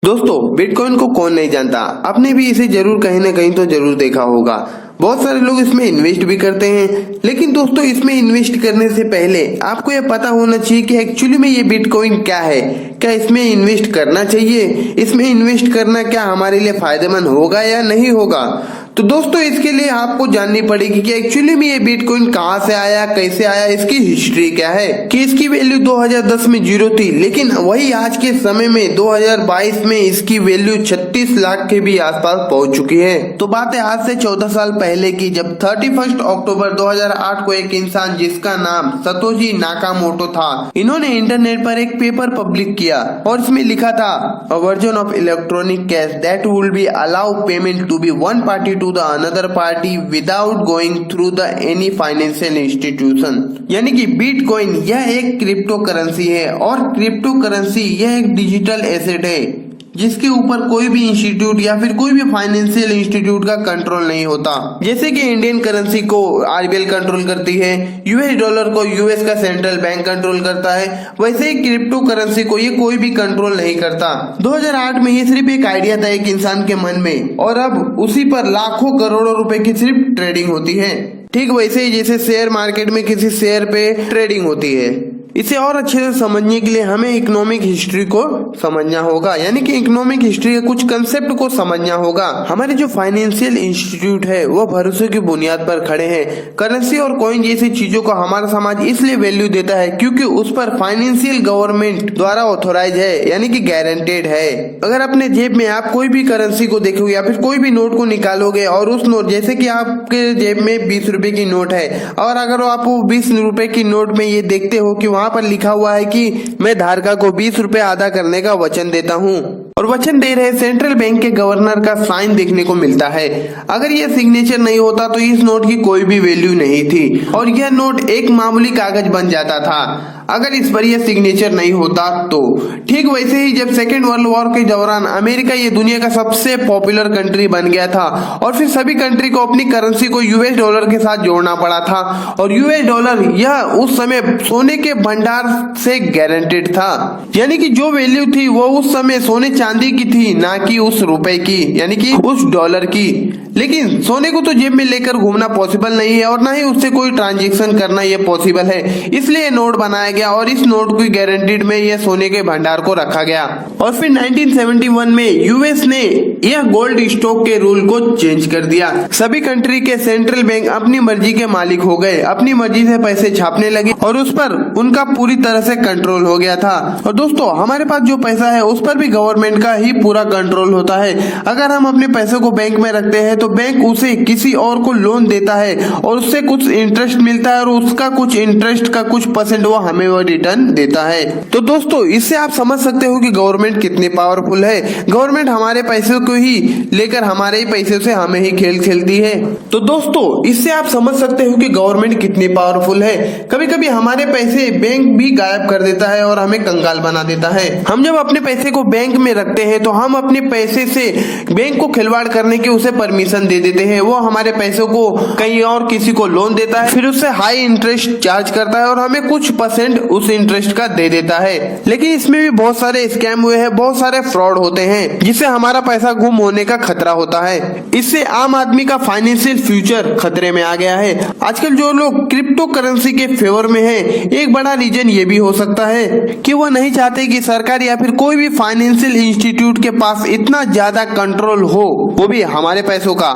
दोस्तों, बिटकॉइन को कौन नहीं जानता। आपने भी इसे जरूर कहीं ना कहीं तो जरूर देखा होगा। बहुत सारे लोग इसमें इन्वेस्ट भी करते हैं। लेकिन दोस्तों, इसमें इन्वेस्ट करने से पहले आपको यह पता होना चाहिए कि एक्चुअली में ये बिटकॉइन क्या है। क्या इसमें इन्वेस्ट करना चाहिए? इसमें इन्वेस्ट करना क्या हमारे लिए फायदेमंद होगा या नहीं होगा? तो दोस्तों, इसके लिए आपको जाननी पड़ेगी कि एक्चुअली में ये बिटकॉइन कहाँ से आया, कैसे आया, इसकी हिस्ट्री क्या है। कि इसकी वैल्यू 2010 में 0 थी, लेकिन वही आज के समय में 2022 में इसकी वैल्यू 36 लाख के भी आसपास पहुंच चुकी है। तो बात है आज से 14 साल पहले की, जब 31 अक्टूबर 2008 को एक इंसान जिसका नाम सतोशी नाकामोटो था, इन्होंने इंटरनेट पर एक पेपर पब्लिक किया और इसमें लिखा था a version of electronic cash that will be allow payment to be one party to the another party without going through the any financial institution। यानी कि बिटकॉइन यह एक क्रिप्टो करेंसी है और क्रिप्टो करेंसी यह एक डिजिटल एसेट है जिसके ऊपर कोई भी इंस्टीट्यूट या फिर कोई भी फाइनेंशियल इंस्टीट्यूट का कंट्रोल नहीं होता। जैसे कि इंडियन करेंसी को आरबीएल कंट्रोल करती है, यूएस डॉलर को यूएस का सेंट्रल बैंक कंट्रोल करता है, वैसे ही क्रिप्टो करेंसी को ये कोई भी कंट्रोल नहीं करता। 2008 में ये सिर्फ एक आइडिया था एक इंसान के मन में, और अब उसी पर लाखों करोड़ों रुपए की सिर्फ ट्रेडिंग होती है। ठीक वैसे ही जैसे शेयर मार्केट में किसी शेयर पे ट्रेडिंग होती है। इसे और अच्छे से समझने के लिए हमें इकोनॉमिक हिस्ट्री को समझना होगा, यानी कि इकोनॉमिक हिस्ट्री के कुछ कंसेप्ट को समझना होगा। हमारे जो फाइनेंशियल इंस्टीट्यूट है वो भरोसे की बुनियाद पर खड़े हैं। करेंसी और कॉइन जैसी चीजों को हमारा समाज इसलिए वैल्यू देता है क्योंकि उस पर फाइनेंशियल गवर्नमेंट द्वारा ऑथोराइज है, यानी कि गारंटेड है। अगर अपने जेब में आप कोई भी करेंसी को देखोगे या फिर कोई भी नोट को निकालोगे और उस नोट, जैसे कि आपके जेब में 20 रुपए की नोट है, और अगर आप 20 रुपए की नोट में ये देखते हो कि वहां पर लिखा हुआ है कि मैं धारका को 20 रुपए अदा करने का वचन देता हूँ, और वचन दे रहे सेंट्रल बैंक के गवर्नर का साइन देखने को मिलता है। अगर यह सिग्नेचर नहीं होता तो इस नोट की कोई भी वैल्यू नहीं थी और यह नोट एक मामूली कागज बन जाता था अगर इस पर यह सिग्नेचर नहीं होता तो। ठीक वैसे ही जब सेकेंड वर्ल्ड वॉर के दौरान अमेरिका ये दुनिया का सबसे पॉपुलर कंट्री बन गया था और फिर सभी कंट्री को अपनी करेंसी को यूएस डॉलर के साथ जोड़ना पड़ा था, और यूएस डॉलर यह उस समय सोने के भंडार से गारंटेड था, यानी कि जो वैल्यू थी वो उस समय सोने चांदी की थी, ना कि उस रुपए की, यानी कि उस डॉलर की। लेकिन सोने को तो जेब में लेकर घूमना पॉसिबल नहीं है और ना ही उससे कोई ट्रांजैक्शन करना ये पॉसिबल है, इसलिए नोट बनाया गया और इस नोट की गारंटीड में यह सोने के भंडार को रखा गया। और फिर 1971 में यूएस ने यह गोल्ड स्टॉक के रूल को चेंज कर दिया। सभी कंट्री के सेंट्रल बैंक अपनी मर्जी के मालिक हो गए, अपनी मर्जी से पैसे छापने लगे और उस पर उनका पूरी तरह से कंट्रोल हो गया था। और दोस्तों, हमारे पास जो पैसा है उस पर भी गवर्नमेंट का ही पूरा कंट्रोल होता है। अगर हम अपने पैसे को बैंक में रखते हैं तो बैंक उसे किसी और को लोन देता है और उससे कुछ इंटरेस्ट मिलता है और उसका कुछ इंटरेस्ट का कुछ परसेंट वो हमें वो रिटर्न देता है। तो दोस्तों, इससे आप समझ सकते हो कि गवर्नमेंट कितनी पावरफुल है। गवर्नमेंट हमारे पैसे को ही लेकर हमारे ही पैसे से हमें ही खेल खेलती है। तो दोस्तों, इससे आप समझ सकते हो कि गवर्नमेंट कितनी पावरफुल है। कभी कभी हमारे पैसे बैंक भी गायब कर देता है और हमें कंगाल बना देता है। हम जब अपने पैसे को बैंक में रखते हैं तो हम अपने पैसे से बैंक को खिलवाड़ करने की उसे परमिशन दे देते हैं। वो हमारे पैसों को कहीं और किसी को लोन देता है, फिर उससे हाई इंटरेस्ट चार्ज करता है और हमें कुछ परसेंट उस इंटरेस्ट का दे देता है। लेकिन इसमें भी बहुत सारे स्कैम हुए हैं, बहुत सारे फ्रॉड होते हैं जिससे हमारा पैसा गुम होने का खतरा होता है। इससे आम आदमी का फाइनेंशियल फ्यूचर खतरे में आ गया है। आजकल जो लोग क्रिप्टो करेंसी के फेवर में है, एक बड़ा रीजन ये भी हो सकता है कि वो नहीं चाहते कि सरकार या फिर कोई भी फाइनेंशियल इंस्टीट्यूट के पास इतना ज्यादा कंट्रोल हो, वो भी हमारे पैसों का।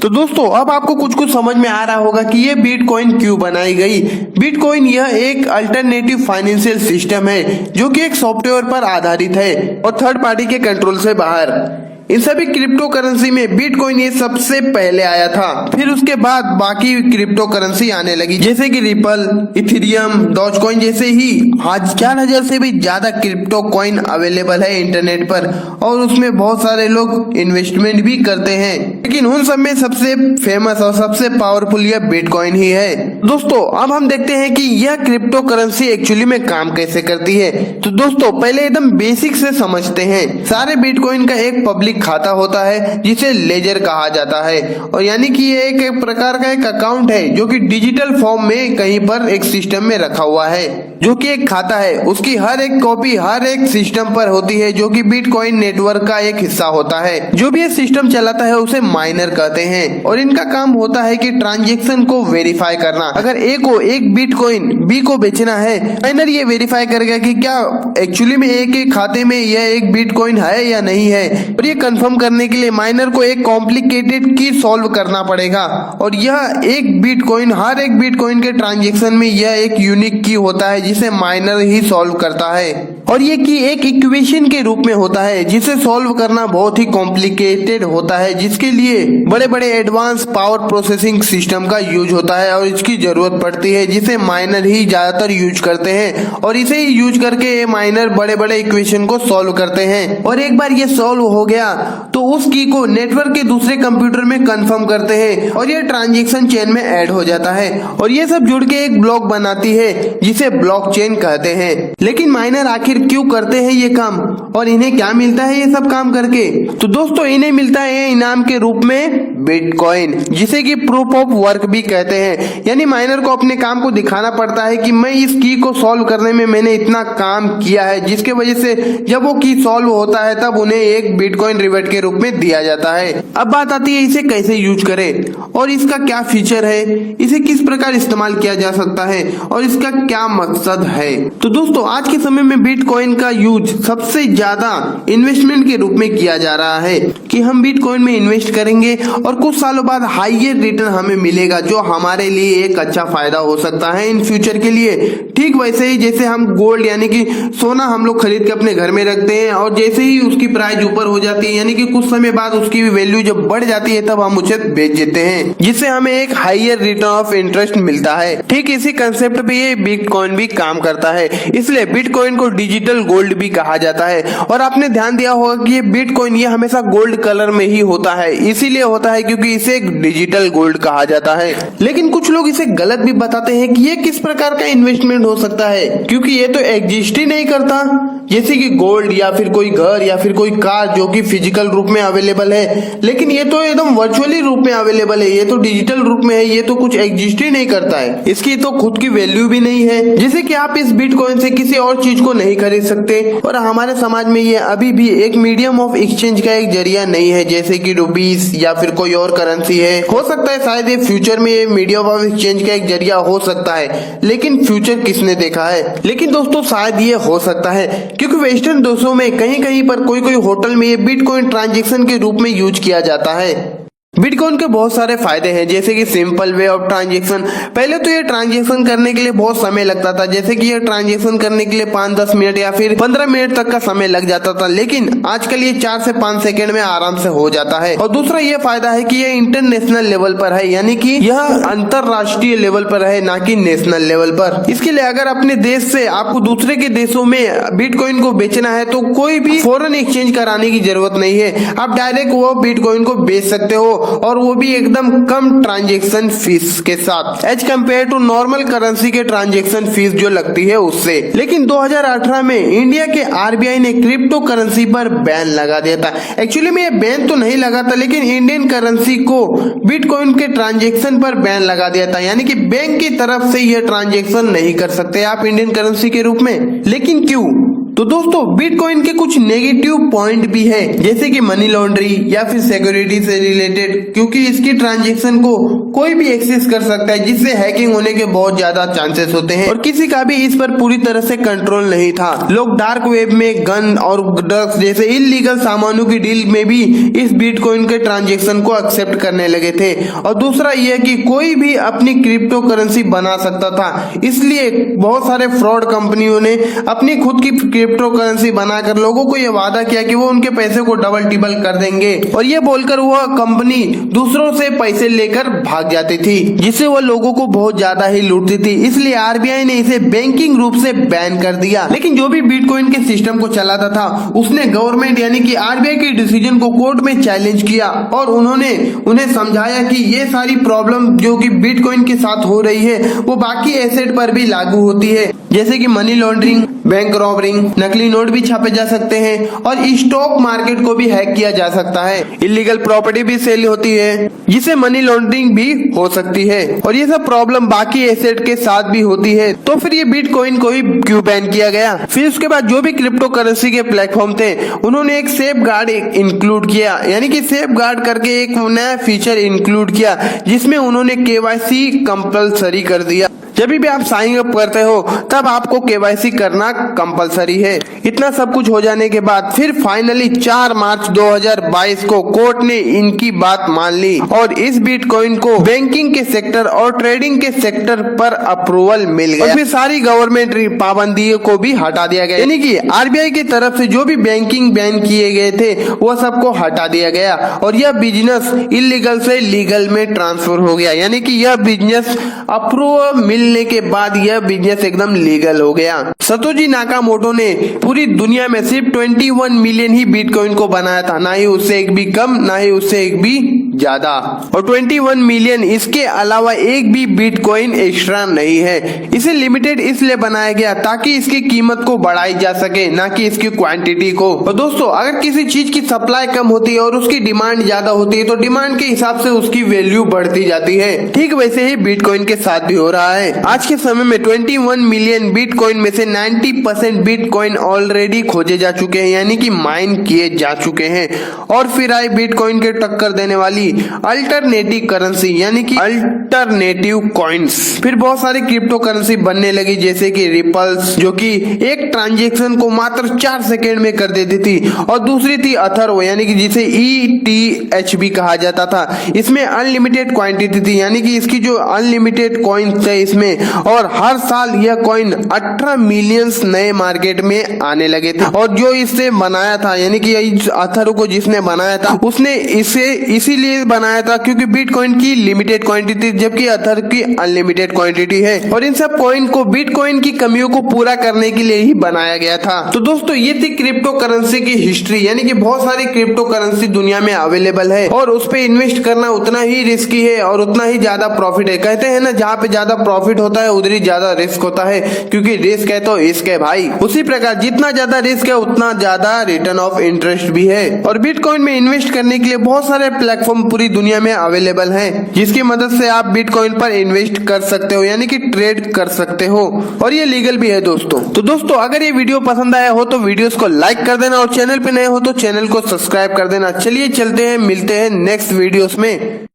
तो दोस्तों, अब आपको कुछ कुछ समझ में आ रहा होगा कि ये बिटकॉइन क्यों बनाई गई। बिटकॉइन यह एक अल्टरनेटिव फाइनेंशियल सिस्टम है जो कि एक सॉफ्टवेयर पर आधारित है और थर्ड पार्टी के कंट्रोल से बाहर। इन सभी क्रिप्टो करेंसी में बिटकॉइन ये सबसे पहले आया था, फिर उसके बाद बाकी क्रिप्टो करेंसी आने लगी, जैसे कि रिपल, इथेरियम, डॉजकॉइन जैसे ही 4,000 से भी ज्यादा क्रिप्टो कॉइन अवेलेबल है इंटरनेट पर और उसमें बहुत सारे लोग इन्वेस्टमेंट भी करते हैं। लेकिन उन सब में सबसे फेमस और सबसे पावरफुल यह बिटकॉइन ही है। दोस्तों, अब हम देखते हैं कि यह क्रिप्टो करेंसी एक्चुअली में काम कैसे करती है। तो दोस्तों, पहले एकदम बेसिक से समझते हैं। सारे बिटकॉइन का एक पब्लिक भौतिक खाता होता है जिसे लेजर कहा जाता है। और यानी कि ये एक प्रकार का एक अकाउंट है जो कि डिजिटल फॉर्म में कहीं पर एक सिस्टम में रखा हुआ है, जो कि एक खाता है। उसकी हर एक कॉपी हर एक सिस्टम पर होती है जो कि बिटकॉइन नेटवर्क का एक हिस्सा होता है। जो भी ये सिस्टम चलाता है उसे माइनर कहते हैं और इनका काम होता है कि ट्रांजैक्शन को वेरीफाई करना। अगर ए को एक बिटकॉइन बी को बेचना है, माइनर ये वेरीफाई करेगा कि क्या एक्चुअली में ए के खाते में यह एक बिटकॉइन है या नहीं है। और ये कंफर्म करने के लिए माइनर को एक कॉम्प्लिकेटेड की सॉल्व करना पड़ेगा। और यह एक बिटकॉइन हर एक बिटकॉइन के ट्रांजैक्शन में यह एक यूनिक की होता है जिसे माइनर ही सॉल्व करता है। और ये की एक इक्वेशन के रूप में होता है जिसे सॉल्व करना बहुत ही कॉम्प्लिकेटेड होता है, जिसके लिए बड़े बड़े एडवांस पावर प्रोसेसिंग सिस्टम का यूज होता है और इसकी जरूरत पड़ती है, जिसे माइनर ही ज्यादातर यूज करते हैं। और इसे ही यूज करके ये माइनर बड़े बड़े इक्वेशन को सॉल्व करते हैं। और एक बार ये सॉल्व हो गया तो उस की को नेटवर्क के दूसरे कंप्यूटर में कंफर्म करते हैं और ये ट्रांजैक्शन चेन में ऐड हो जाता है। और ये सब जुड़ के एक ब्लॉक बनाती है जिसे ब्लॉकचेन कहते हैं। लेकिन माइनर आखिर क्यों करते हैं ये काम और इन्हें क्या मिलता है ये सब काम करके? तो दोस्तों इन्हें मिलता है इनाम के रूप में बिटकॉइन, जिसे कि प्रूफ ऑफ वर्क भी कहते हैं। यानी माइनर को अपने काम को दिखाना पड़ता है कि मैं इस की को सॉल्व करने में मैंने इतना काम किया है, जिसके वजह से जब वो की सॉल्व होता है तब उन्हें एक बिटकॉइन रिवॉर्ड के रूप में दिया जाता है। अब बात आती है इसे कैसे यूज करें और इसका क्या फीचर है, इसे किस प्रकार इस्तेमाल किया जा सकता है और इसका क्या मकसद है। तो दोस्तों आज के समय में बिटकॉइन का यूज सबसे ज्यादा इन्वेस्टमेंट के रूप में किया जा रहा है कि हम बिटकॉइन में इन्वेस्ट करेंगे और कुछ सालों बाद हाईयर रिटर्न हमें मिलेगा, जो हमारे लिए एक अच्छा फायदा हो सकता है इन फ्यूचर के लिए। ठीक वैसे ही जैसे हम गोल्ड यानी कि सोना हम लोग खरीद के अपने घर में रखते हैं और जैसे ही उसकी प्राइस ऊपर हो जाती है यानी कि कुछ समय बाद उसकी वैल्यू जब बढ़ जाती है तब हम उसे बेच देते हैं, जिससे हमें एक हाईयर रिटर्न ऑफ इंटरेस्ट मिलता है। ठीक इसी कंसेप्ट पे ये बिटकॉइन भी काम करता है, इसलिए बिटकॉइन को डिजिटल गोल्ड भी कहा जाता है। और आपने ध्यान दिया होगा कि ये बिटकॉइन ये हमेशा गोल्ड कलर में ही होता है, इसीलिए होता है क्योंकि इसे एक डिजिटल गोल्ड कहा जाता है। लेकिन कुछ लोग इसे गलत भी बताते हैं कि ये किस प्रकार का इन्वेस्टमेंट हो सकता है, क्योंकि ये तो एग्जिस्ट ही नहीं करता, जैसे कि गोल्ड या फिर कोई घर या फिर कोई कार जो कि फिजिकल रूप में अवेलेबल है। लेकिन ये तो एकदम वर्चुअली रूप में अवेलेबल है, ये तो डिजिटल रूप में है, ये तो कुछ एग्जिस्ट ही नहीं करता है, इसकी तो खुद की वैल्यू भी नहीं है। जैसे कि आप इस बिटकॉइन से किसी और चीज को नहीं खरीद सकते और हमारे समाज में ये अभी भी एक मीडियम ऑफ एक्सचेंज का एक जरिया नहीं है, जैसे कि रुपीस या फिर कोई और करेंसी है। हो सकता है शायद ये फ्यूचर में ये मीडियम ऑफ एक्सचेंज का एक जरिया हो सकता है, लेकिन फ्यूचर किसने देखा है। लेकिन दोस्तों शायद ये हो सकता है क्योंकि वेस्टर्न देशों में कहीं कहीं पर कोई कोई होटल में ये बिटकॉइन ट्रांजैक्शन के रूप में यूज किया जाता है। बिटकॉइन के बहुत सारे फायदे हैं, जैसे कि सिंपल वे ऑफ ट्रांजैक्शन। पहले तो ये ट्रांजैक्शन करने के लिए बहुत समय लगता था, जैसे कि ये ट्रांजैक्शन करने के लिए 5-10 मिनट या फिर 15 मिनट तक का समय लग जाता था, लेकिन आजकल ये 4 से 5 सेकंड में आराम से हो जाता है। और दूसरा ये फायदा है कि ये इंटरनेशनल लेवल पर है, यानी कि यह अंतरराष्ट्रीय लेवल पर है, ना कि नेशनल लेवल पर। इसके लिए अगर अपने देश से आपको दूसरे के देशों में बिटकॉइन को बेचना है तो कोई भी फॉरेन एक्सचेंज कराने की जरूरत नहीं है, आप डायरेक्ट वो बिटकॉइन को बेच सकते हो और वो भी एकदम कम ट्रांजैक्शन फीस के साथ, as compared to normal currency के ट्रांजैक्शन फीस जो लगती है उससे। लेकिन 2018 में इंडिया के आरबीआई ने क्रिप्टो करेंसी पर बैन लगा दिया था। एक्चुअली में ये बैन तो नहीं लगा था, लेकिन इंडियन करेंसी को बिटकॉइन के ट्रांजैक्शन पर बैन लगा दिया था, यानी कि बैंक की तरफ से ये ट्रांजैक्शन नहीं कर सकते आप इंडियन करेंसी के रूप में। लेकिन क्यों? तो दोस्तों बिटकॉइन के कुछ नेगेटिव पॉइंट भी है, जैसे कि मनी लॉन्ड्रिंग या फिर सिक्योरिटी से रिलेटेड, क्योंकि इसकी ट्रांजैक्शन को कोई भी एक्सेस कर सकता है, जिससे हैकिंग होने के बहुत ज्यादा चांसेस होते हैं और किसी का भी इस पर पूरी तरह से कंट्रोल नहीं था। लोग डार्क वेब में गन और ड्रग्स जैसे इलीगल सामानों की डील में भी इस बिटकॉइन के ट्रांजैक्शन को एक्सेप्ट करने लगे थे। और दूसरा यह कि कोई भी अपनी क्रिप्टो करेंसी बना सकता था, इसलिए बहुत सारे फ्रॉड कंपनियों ने अपनी खुद की क्रिप्टो करेंसी बनाकर लोगों को यह वादा किया कि वो उनके पैसे को डबल टिबल कर देंगे, और ये बोलकर वह कंपनी दूसरों से पैसे लेकर भाग जाती थी, जिससे वह लोगों को बहुत ज्यादा ही लूटती थी। इसलिए आरबीआई ने इसे बैंकिंग रूप से बैन कर दिया। लेकिन जो भी बिटकॉइन के सिस्टम को चलाता था उसने गवर्नमेंट यानी कि आरबीआई के डिसीजन को कोर्ट में चैलेंज किया और उन्होंने उन्हें समझाया कि ये सारी प्रॉब्लम जो कि बिटकॉइन के साथ हो रही है वो बाकी एसेट पर भी लागू होती है। जैसे कि मनी लॉन्ड्रिंग, बैंक रॉबरिंग, नकली नोट भी छापे जा सकते हैं और स्टॉक मार्केट को भी हैक किया जा सकता है। इलीगल प्रॉपर्टी भी सेल होती है जिसे मनी लॉन्ड्रिंग भी हो सकती है और ये सब प्रॉब्लम बाकी एसेट के साथ भी होती है। तो फिर ये बिटकॉइन को ही क्यों बैन किया गया? फिर उसके बाद जो भी क्रिप्टो करेंसी के प्लेटफॉर्म थे उन्होंने एक सेफ गार्ड इंक्लूड किया, यानी कि सेफ गार्ड करके एक नया फीचर इंक्लूड किया जिसमें उन्होंने केवाईसी कंपलसरी कर दिया। जब भी आप साइन अप करते हो तब आपको केवाईसी करना कंपलसरी है। इतना सब कुछ हो जाने के बाद फिर फाइनली 4 मार्च 2022 को कोर्ट ने इनकी बात मान ली और इस बिटकॉइन को बैंकिंग के सेक्टर और ट्रेडिंग के सेक्टर पर अप्रूवल मिल गया और फिर सारी गवर्नमेंट पाबंदियों को भी हटा दिया गया, यानी कि आरबीआई की तरफ से जो भी बैंकिंग बैन किए गए थे वो सबको हटा दिया गया और यह बिजनेस इलीगल से लीगल में ट्रांसफर हो गया, यानी कि यह बिजनेस अप्रूवल मिलने के बाद यह बिजनेस एकदम लीगल हो गया। सतोशी नाकामोटो ने पूरी दुनिया में सिर्फ 21 मिलियन ही बिटकॉइन को बनाया था, ना ही उससे एक भी कम ना ही उससे एक भी ज्यादा, और 21 मिलियन इसके अलावा एक भी बिटकॉइन एक्स्ट्रा नहीं है। इसे लिमिटेड इसलिए बनाया गया ताकि इसकी कीमत को बढ़ाई जा सके, ना कि इसकी क्वांटिटी को। और दोस्तों अगर किसी चीज की सप्लाई कम होती है और उसकी डिमांड ज्यादा होती है तो डिमांड के हिसाब से उसकी वैल्यू बढ़ती जाती है। ठीक वैसे ही बिटकॉइन के साथ भी हो रहा है। आज के समय में 21 मिलियन बिटकॉइन में से 90% बिटकॉइन ऑलरेडी खोजे जा चुके हैं, यानी कि माइन किए जा चुके हैं। और फिर आए बिटकॉइन के टक्कर देने वाली अल्टरनेटिव करेंसी, यानी कि अल्टरनेटिव कॉइन्स। फिर बहुत सारी क्रिप्टो करेंसी बनने लगी जैसे कि रिपल्स, जो कि एक ट्रांजेक्शन को मात्र 4 सेकेंड में कर देती थी, और दूसरी थी अथर्व, यानी कि जिसे ETH भी कहा जाता था। इसमें अनलिमिटेड क्वांटिटी थी, यानी कि इसकी जो अनलिमिटेड कॉइन्स थे इसमें, और हर साल यह कॉइन 18 मिलियंस नए मार्केट में आने लगे थे। और जो इससे बनाया था, यानी कि अथर्व को जिसने बनाया था उसने इसे इसीलिए बनाया था क्योंकि बिटकॉइन की लिमिटेड क्वांटिटी जबकि अथर्व की अनलिमिटेड क्वांटिटी है, और इन सब कॉइन को बिटकॉइन की कमियों को पूरा करने के लिए ही बनाया गया था। तो दोस्तों ये थी क्रिप्टो करेंसी की हिस्ट्री, यानी कि बहुत सारी क्रिप्टो करेंसी दुनिया में अवेलेबल है और उस पर इन्वेस्ट करना उतना ही रिस्की है और उतना ही ज्यादा प्रॉफिट है। कहते हैं ना, जहाँ पे ज्यादा प्रॉफिट होता है उधर ही ज्यादा रिस्क होता है, क्योंकि रिस्क है तो इश्क है भाई। उसी प्रकार जितना ज्यादा रिस्क है उतना ज्यादा रिटर्न ऑफ इंटरेस्ट भी है। और बिटकॉइन में इन्वेस्ट करने के लिए बहुत सारे प्लेटफॉर्म पूरी दुनिया में अवेलेबल हैं, जिसकी मदद से आप बिटकॉइन पर इन्वेस्ट कर सकते हो, यानी कि ट्रेड कर सकते हो, और ये लीगल भी है दोस्तों। तो दोस्तों अगर ये वीडियो पसंद आया हो तो वीडियोस को लाइक कर देना और चैनल पे नए हो तो चैनल को सब्सक्राइब कर देना। चलिए चलते हैं, मिलते हैं नेक्स्ट वीडियोस में।